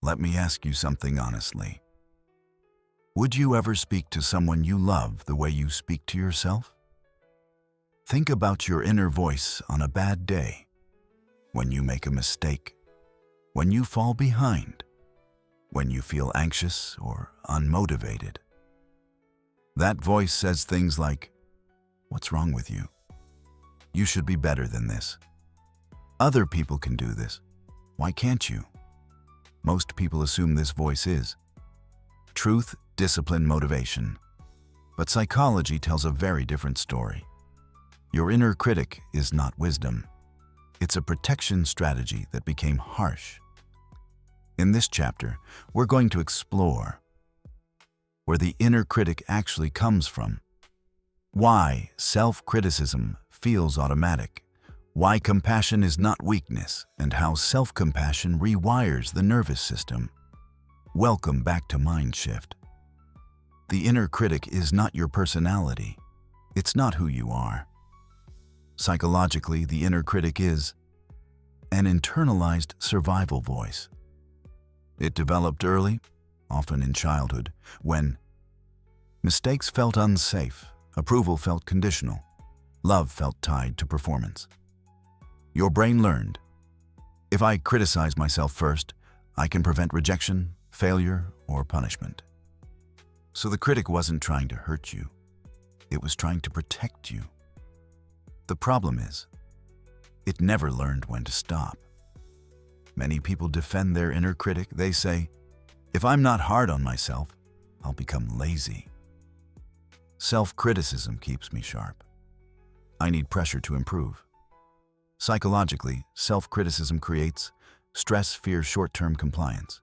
Let me ask you something honestly. Would you ever speak to someone you love the way you speak to yourself? Think about your inner voice on a bad day, when you make a mistake, when you fall behind, when you feel anxious or unmotivated. That voice says things like, "What's wrong with you? You should be better than this. Other people can do this. Why can't you?" Most people assume this voice is truth, discipline, motivation. But psychology tells a very different story. Your inner critic is not wisdom. It's a protection strategy that became harsh. In this chapter, we're going to explore where the inner critic actually comes from, why self-criticism feels automatic, why compassion is not weakness, and how self-compassion rewires the nervous system. Welcome back to MindShift. The inner critic is not your personality. It's not who you are. Psychologically, the inner critic is an internalized survival voice. It developed early, often in childhood, when mistakes felt unsafe, approval felt conditional, love felt tied to performance. Your brain learned, if I criticize myself first, I can prevent rejection, failure, or punishment. So the critic wasn't trying to hurt you. It was trying to protect you. The problem is, it never learned when to stop. Many people defend their inner critic. They say, if I'm not hard on myself, I'll become lazy. Self-criticism keeps me sharp. I need pressure to improve. Psychologically, self-criticism creates stress, fear, short-term compliance.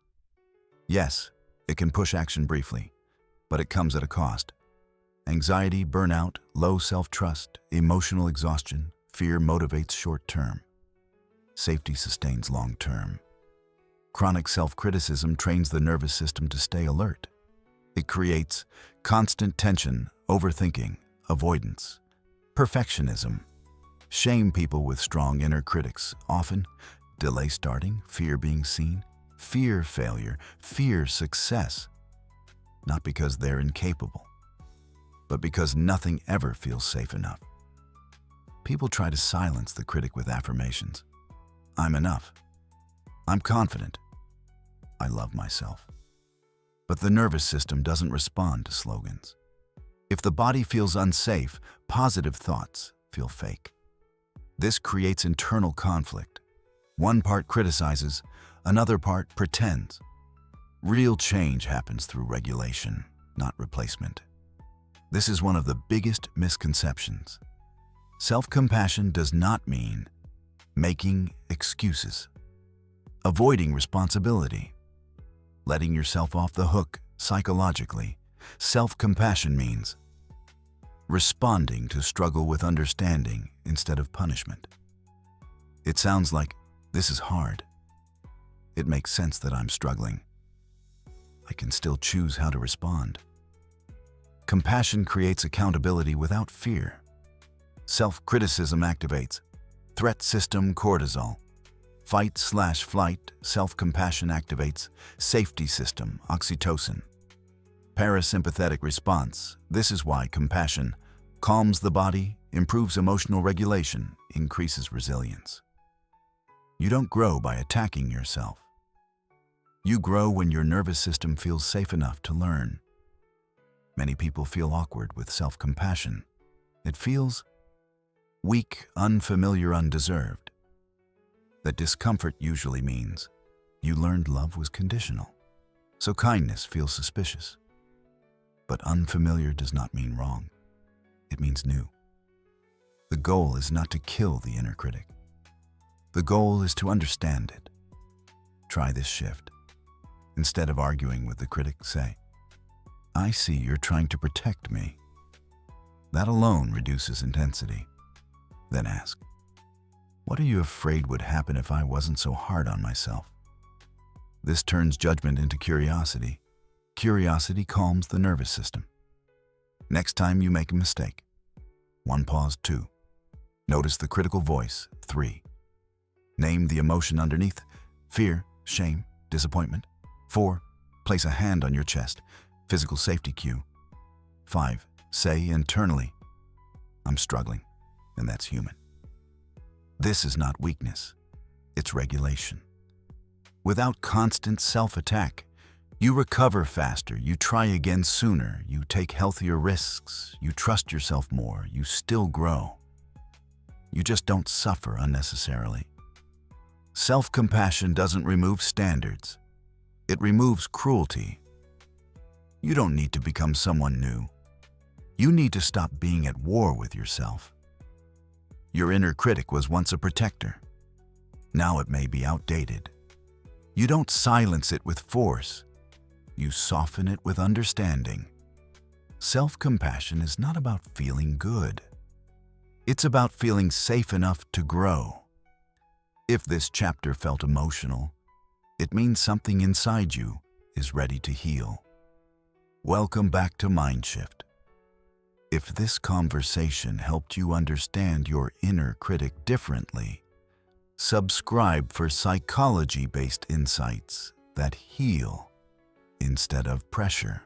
Yes, it can push action briefly, but it comes at a cost. Anxiety, burnout, low self-trust, emotional exhaustion, fear motivates short-term. Safety sustains long-term. Chronic self-criticism trains the nervous system to stay alert. It creates constant tension, overthinking, avoidance, perfectionism. Shame people with strong inner critics often delay starting, fear being seen, fear failure, fear success. Not because they're incapable, but because nothing ever feels safe enough. People try to silence the critic with affirmations. I'm enough. I'm confident. I love myself. But the nervous system doesn't respond to slogans. If the body feels unsafe, positive thoughts feel fake. This creates internal conflict. One part criticizes, another part pretends. Real change happens through regulation, not replacement. This is one of the biggest misconceptions. Self-compassion does not mean making excuses, avoiding responsibility, letting yourself off the hook psychologically. Self-compassion means responding to struggle with understanding instead of punishment. It sounds like, this is hard. It makes sense that I'm struggling. I can still choose how to respond. Compassion creates accountability without fear. Self-criticism activates threat system cortisol. Fight/flight, self-compassion activates safety system oxytocin. Parasympathetic response. This is why compassion calms the body, improves emotional regulation, increases resilience. You don't grow by attacking yourself. You grow when your nervous system feels safe enough to learn. Many people feel awkward with self-compassion. It feels weak, unfamiliar, undeserved. That discomfort usually means you learned love was conditional, so kindness feels suspicious. But unfamiliar does not mean wrong. It means new. The goal is not to kill the inner critic. The goal is to understand it. Try this shift. Instead of arguing with the critic, say, I see you're trying to protect me. That alone reduces intensity. Then ask, what are you afraid would happen if I wasn't so hard on myself? This turns judgment into curiosity. Curiosity calms the nervous system. Next time you make a mistake, 1 pause, 2. Notice the critical voice, 3. Name the emotion underneath, fear, shame, disappointment. 4. Place a hand on your chest, physical safety cue. 5. Say internally, I'm struggling, and that's human. This is not weakness, it's regulation. Without constant self-attack, you recover faster, you try again sooner, you take healthier risks, you trust yourself more, you still grow. You just don't suffer unnecessarily. Self-compassion doesn't remove standards. It removes cruelty. You don't need to become someone new. You need to stop being at war with yourself. Your inner critic was once a protector. Now it may be outdated. You don't silence it with force. You soften it with understanding. Self-compassion is not about feeling good. It's about feeling safe enough to grow. If this chapter felt emotional, it means something inside you is ready to heal. Welcome back to MindShift. If this conversation helped you understand your inner critic differently, subscribe for psychology-based insights that heal instead of pressure.